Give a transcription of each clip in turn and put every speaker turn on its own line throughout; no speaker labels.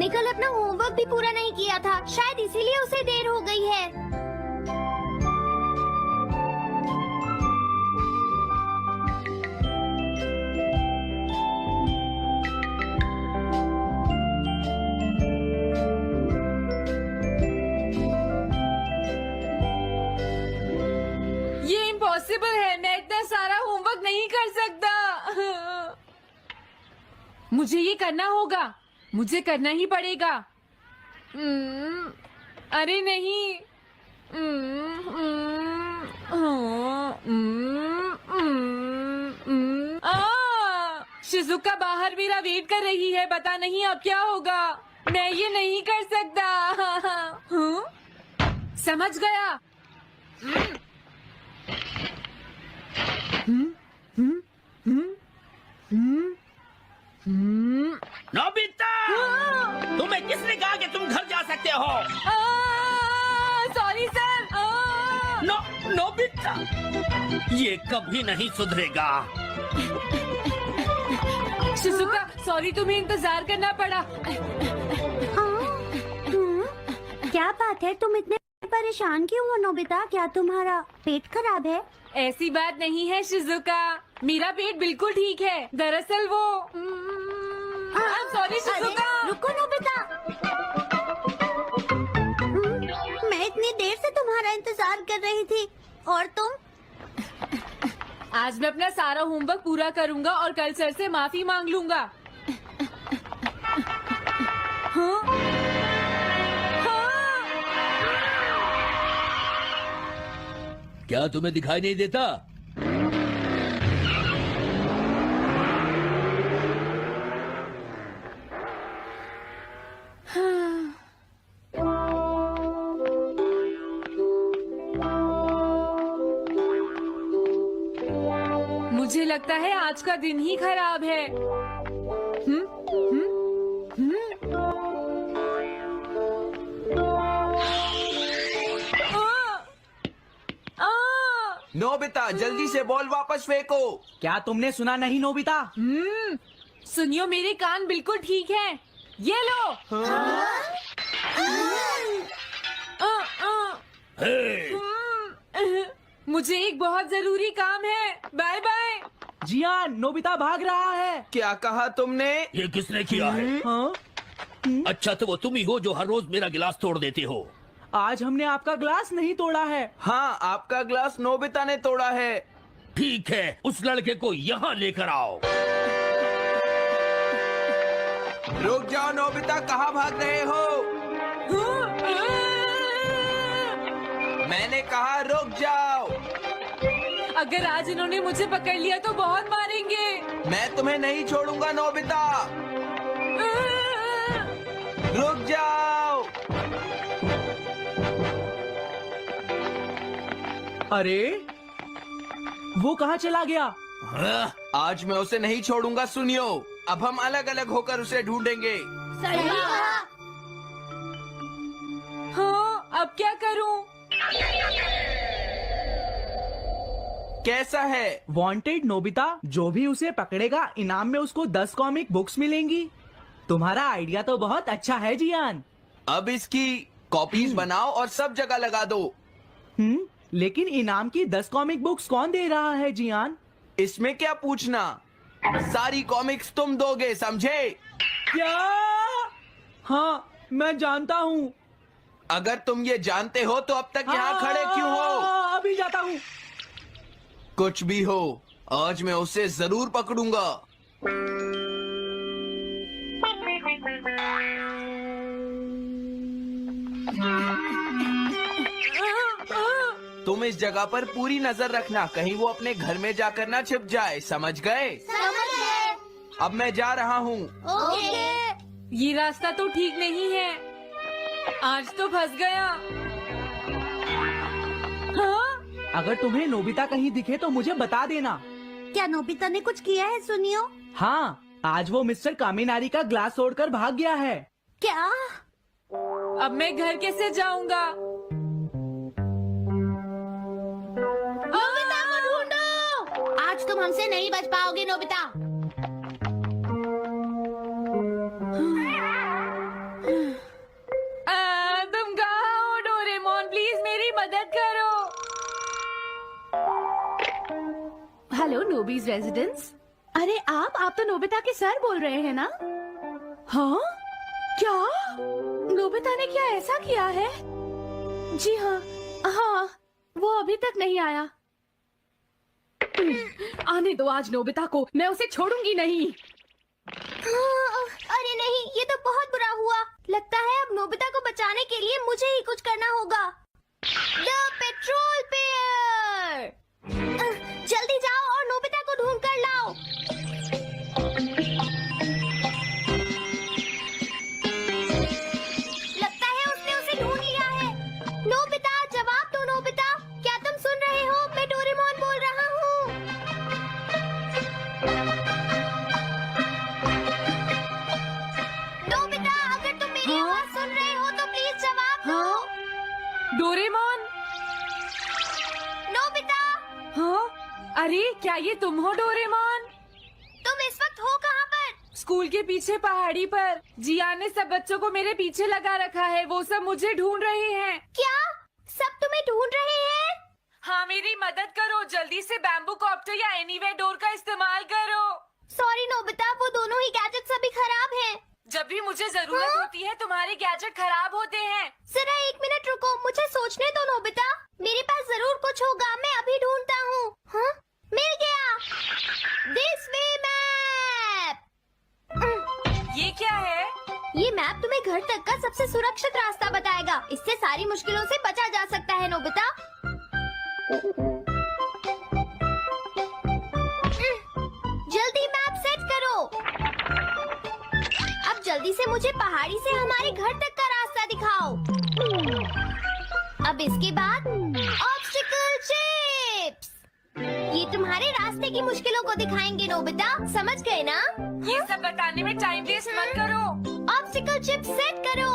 उसने कल अपना होमवर्क भी पूरा नहीं किया था, शायद इसीलिए उसे देर हो गई है।
ये इम्पॉसिबल है, मैं इतना सारा होमवर्क नहीं कर सकता। मुझे ये करना होगा, मुझे करना ही पड़ेगा। अरे नहीं। शिजुका बाहर मेरा वेट कर रही है, पता नहीं अब क्या होगा। मैं ये नहीं कर सकता। समझ गया।
नोबिता, तुम्हें किसने कहा कि तुम घर जा सकते हो?
Sorry sir.
नोबिता, ये कभी नहीं सुधरेगा।
शिजुका सॉरी, तुम्हें इंतजार करना पड़ा।
क्या बात है, तुम इतने परेशान क्यों हो नोबिता? क्या तुम्हारा पेट खराब है?
ऐसी बात नहीं है शिजुका, मेरा पेट बिल्कुल ठीक है। दरअसल वो सॉरी शिजुका।
रुको नोबिता, मैं इतनी देर से तुम्हारा इंतजार कर रही थी और तुम?
आज मैं अपना सारा होमवर्क पूरा करूंगा और कल सर से माफी मांग लूंगा। हाँ?
क्या तुम्हें दिखाई नहीं देता?
मुझे लगता है आज का दिन ही खराब है।
नोबिता, जल्दी से बॉल वापस फेंको। क्या तुमने सुना नहीं नोबिता?
सुनियो, मेरे कान बिल्कुल ठीक हैं। ये लो। मुझे एक बहुत जरूरी काम है। Bye bye.
जियान, नोबिता भाग रहा है। क्या कहा तुमने?
ये किसने किया है?
हाँ?
अच्छा, तो वो तुम ही हो जो हर रोज मेरा गिलास तोड़ देते हो।
आज हमने आपका ग्लास नहीं तोड़ा है। हाँ, आपका ग्लास नोबिता ने तोड़ा है।
ठीक है, उस लड़के को यहाँ लेकर आओ।
रुक जाओ नोबिता, कहाँ भाग रहे हो? मैंने कहा रुक जाओ।
अगर आज इन्होंने मुझे पकड़ लिया तो बहुत मारेंगे।
मैं तुम्हें नहीं छोड़ूंगा नोबिता। रुक जाओ। अरे, वो कहाँ चला गया? आज मैं उसे नहीं छोड़ूंगा। सुनियो, अब हम अलग अलग होकर उसे ढूंढेंगे।
सही कहा।
हाँ, अब क्या करूं?
कैसा है? वांटेड नोबिता, जो भी उसे पकड़ेगा इनाम में उसको 10 कॉमिक बुक्स मिलेंगी। तुम्हारा आइडिया तो बहुत अच्छा है जियान। अब इसकी कॉपीज बनाओ और सब जगह लगा दो। लेकिन इनाम की 10 कॉमिक बुक्स कौन दे रहा है जियान? इसमें क्या पूछना, सारी कॉमिक्स तुम दोगे, समझे? क्या? हाँ, मैं जानता हूँ। अगर तुम ये जानते हो तो अब तक यहाँ खड़े क्यों हो? अभी जाता हूँ। कुछ भी हो, आज मैं उसे जरूर पकड़ूंगा। तुम इस जगह पर पूरी नजर रखना, कहीं वो अपने घर में जाकर ना छिप जाए, समझ गए?
समझ गए।
अब मैं जा रहा हूँ।
ओके।
ये रास्ता तो ठीक नहीं है, आज तो फंस गया। हाँ?
अगर तुम्हें नोबिता कहीं दिखे तो मुझे बता देना।
क्या नोबिता ने कुछ किया है सुनियो?
हाँ, आज वो मिस्टर कामिनारी का ग्लास तोड़कर भाग गया है।
क्या?
अब मैं घर कैसे जाऊंगा?
नोबिता को ढूंढो। आज तुम हमसे नहीं बच पाओगे नोबिता।
Hello नोबीज residence. अरे आप तो नोबिता के सर बोल रहे हैं ना? हाँ क्या नोबिता ने क्या ऐसा किया है? जी हाँ हाँ, वो अभी तक नहीं आया। आने दो आज नोबिता को, मैं उसे छोड़ूंगी नहीं।
अरे नहीं, ये तो बहुत बुरा हुआ। लगता है अब नोबिता को बचाने के लिए मुझे ही कुछ करना होगा। द पेट्रोल पेयर, जल्दी जाओ और नोबिता को ढूंढ कर लाओ। लगता है उसने उसे ढूंढ लिया है। नोबिता, जवाब दो नोबिता, क्या तुम सुन रहे हो? मैं डोरेमोन बोल रहा हूँ। नोबिता, अगर तुम मेरी आवाज सुन रहे हो तो प्लीज जवाब दो।
डोरेमोन।
नोबिता,
हाँ अरे क्या ये तुम हो डोरेमोन?
तुम इस वक्त हो कहाँ पर?
स्कूल के पीछे पहाड़ी पर। जियान ने सब बच्चों को मेरे पीछे लगा रखा है, वो सब मुझे ढूंढ रहे हैं।
क्या सब तुम्हें ढूंढ रहे हैं?
हाँ मेरी मदद करो, जल्दी से बैम्बू कॉप्टर या एनीवेयर डोर का इस्तेमाल करो।
सॉरी नोबिता, वो दोनों ही गैजेट्स अभी खराब हैं।
जब भी मुझे जरूरत होती है तुम्हारे गैजेट खराब होते हैं।
जरा एक मिनट रुको, मुझे सोचने दो नोबिता। मेरे पास जरूर कुछ होगा, मैं अभी ढूंढता हूँ। हाँ, मिल गया। This way map.
ये क्या है?
ये मैप तुम्हें घर तक का सबसे सुरक्षित रास्ता बताएगा। इससे सारी मुश्किलों से बचा जा सकता है नोबिता। जल्दी मैप सेट करो। अब जल्दी से मुझे पहाड़ी से हमारे घर तक का रास्ता दिखाओ। अब इसके बाद ऑब्स्टिकल चिप्स। ये तुम्हारे रास्ते की मुश्किलों को दिखाएंगे नोबिता, समझ गए ना?
ये सब बताने में टाइम वेस्ट मत करो।
ऑब्स्टिकल चिप्स सेट करो।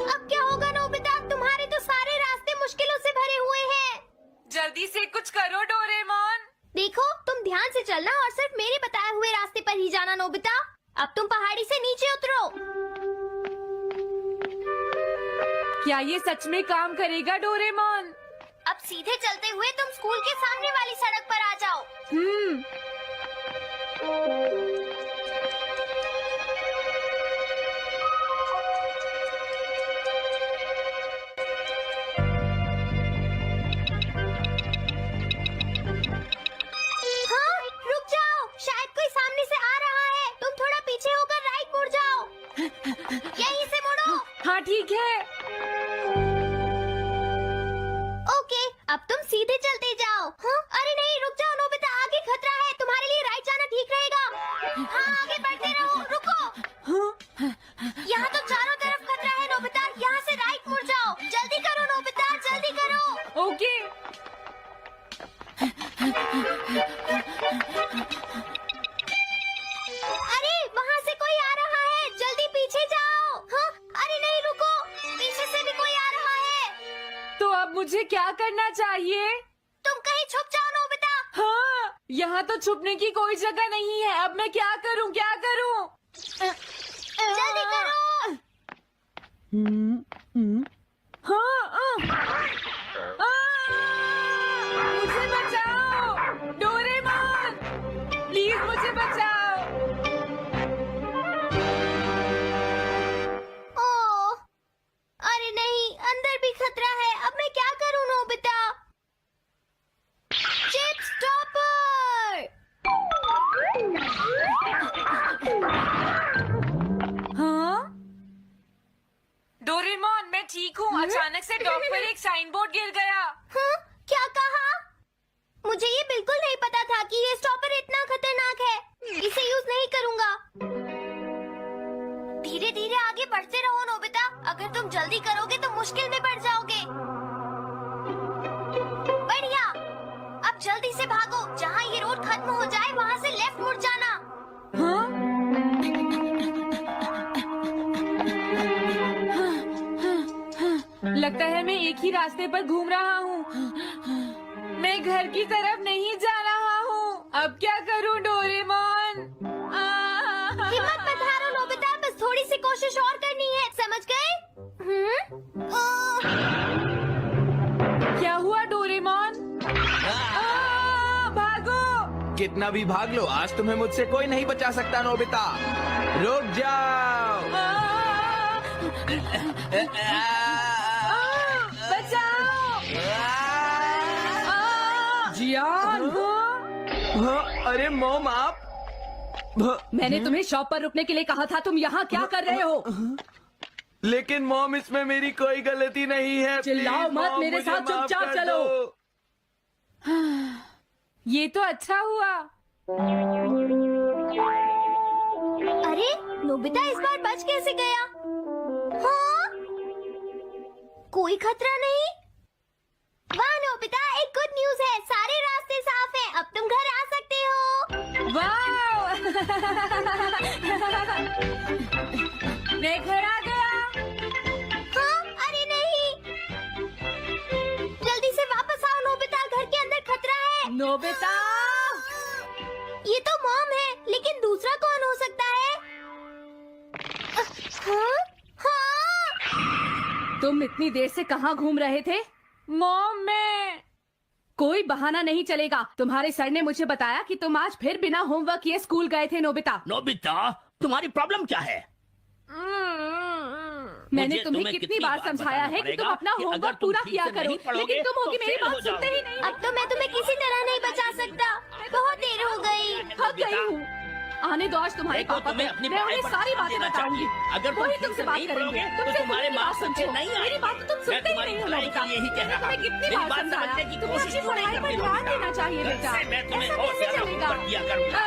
अब क्या होगा नोबिता? तुम्हारे तो सारे रास्ते मुश्किलों से भरे हुए हैं।
जल्दी से कुछ करो डोरेमोन।
देखो, तुम ध्यान से चलना और सिर्फ मेरे बताए हुए रास्ते पर ही जाना नोबिता। अब तुम पहाड़ी से नीचे उतरो।
क्या ये सच में काम करेगा डोरेमोन?
अब सीधे चलते हुए तुम स्कूल के सामने वाली सड़क पर आ जाओ। हाँ, रुक जाओ, शायद कोई सामने से आ रहा है। तुम थोड़ा पीछे होकर राइट मुड़ जाओ। यहीं से मुड़ो।
हाँ ठीक है।
ओके, अब तुम सीधे चलते जाओ। हाँ? अरे नहीं, रुक जाओ नोबिता, आगे खतरा है। तुम्हारे लिए राइट जाना ठीक रहेगा। हाँ, आगे बढ़ते रहो। रुको, यहाँ तो चारों तरफ खतरा है नोबिता। यहाँ से राइट मुड़ जाओ। जल्दी करो नोबिता, जल्दी करो।
ओके।
अरे वहाँ से कोई आ रहा है, जल्दी पीछे जाओ। हाँ? अरे नहीं, रुको, पीछे से भी कोई आ रहा है।
तो अब मुझे क्या करना चाहिए?
तुम कहीं छुप जाओ नोबिता।
हाँ, यहाँ तो छुपने की कोई जगह नहीं है। अब मैं क्या करूँ क्या करूँ?
जल्दी करो।
मुझे बचाओ डोरेमोन, प्लीज मुझे बचाओ।
ओह, अरे नहीं, अंदर भी खतरा है। अब मैं क्या करूं नोबिता? Chip stopper.
हाँ? डोरेमोन मैं ठीक हूँ। अचानक से डॉक पर एक साइन बोर्ड गिर गया।
हाँ? क्या कहा? मुझे ये बिल्कुल नहीं पता था कि ये स्टॉपर इतना खतरनाक है। इसे यूज नहीं करूंगा। धीरे धीरे आगे बढ़ते रहो नोबिता। अगर तुम जल्दी करोगे तो मुश्किल में पड़ जाओगे। बढ़िया, अब जल्दी से भागो। जहाँ ये रोड खत्म हो जाए वहाँ से लेफ्ट मुड़ जाना।
हाँ? लगता है मैं एक ही रास्ते पर घूम रहा हूँ। मैं घर की तरफ नहीं जा रहा हूँ। अब क्या करूँ डोरेमोन?
हिम्मत मत हारो नोबिता, बस थोड़ी सी कोशिश और करनी है, समझ गए?
कितना भी भाग लो, आज तुम्हें मुझसे कोई नहीं बचा सकता नोबिता। रुक जाओ।
बचाओ! जियान!
अरे मॉम आप
मैंने तुम्हें शॉप पर रुकने के लिए कहा था, तुम यहाँ क्या कर रहे हो?
लेकिन मॉम इसमें मेरी कोई गलती नहीं है।
चिल्लाओ
प्लीज,
मत,
मॉम,
मेरे
मुझे
साथ
माफ
चुपचाप
कर
चलो।
दो।
ये तो अच्छा हुआ।
अरे नोबिता इस बार बच कैसे गया? हाँ? कोई खतरा नहीं? वाह नोबिता, एक गुड न्यूज है, सारे रास्ते साफ हैं, अब तुम घर आ सकते हो।
वाओ! मैं घर आ गया।
हाँ? अरे नहीं, जल्दी से वापस आओ नोबिता, घर के अंदर खतरा है।
नोबिता!
ये तो मॉम है, लेकिन दूसरा कौन हो सकता है? हाँ? हाँ?
तुम इतनी देर से कहाँ घूम रहे थे? मॉम, मैं कोई बहाना नहीं चलेगा। तुम्हारे सर ने मुझे बताया कि तुम आज फिर बिना होमवर्क किए स्कूल गए थे नोबिता।
नोबिता, तुम्हारी प्रॉब्लम क्या है?
मैंने
मुझे
तुम्हें कितनी बार समझाया है कि तुम अपना
कि अगर
होमवर्क
तुम
पूरा
ठीक
किया
से
करो,
नहीं पढ़ोगे,
लेकिन तुम होगी
तो
मेरी
फेल हो
बात सुनते ही
जाओगे।
नहीं।
अब तो मैं तुम्हें किसी तरह नहीं बचा सकता, बहुत देर हो गई।
थक गई हूँ। आने दो आज तुम्हारे
देखो,
पापा
तुम्हें
को,
अपनी
मैं
पढ़ाई
उन्हें
पर
सारी
ध्यान
बातें
देना
बताऊंगी।
चाहिए। अगर तुम
वही
ठीक
तुमसे
से
बात
नहीं
करेंगे।
पढ़ोगे, तो
तुमसे
तुम्हारे
कोई भी
मार्क्स
बात
अच्छे
समझो।
नहीं
मेरी
आएंगे।
बात तो तुम
मैं
सुनते ही
तुम्हारी
नहीं हो
भलाई
नोबिता।
के लिए ही कह
मैंने
रहा
तुम्हें
हूँ।
कितनी
मेरी
बार
बात
समझाया
समझने की
तुम्हें
कोशिश
अपनी
क्यों नहीं
पढ़ाई पर
करते हो
ध्यान
बेटा?
देना चाहिए
कल
बेटा।
से मैं तुम्हें
ऐसा
और
कैसे
ज्यादा
चलेगा?
होमवर्क दिया करूंगा।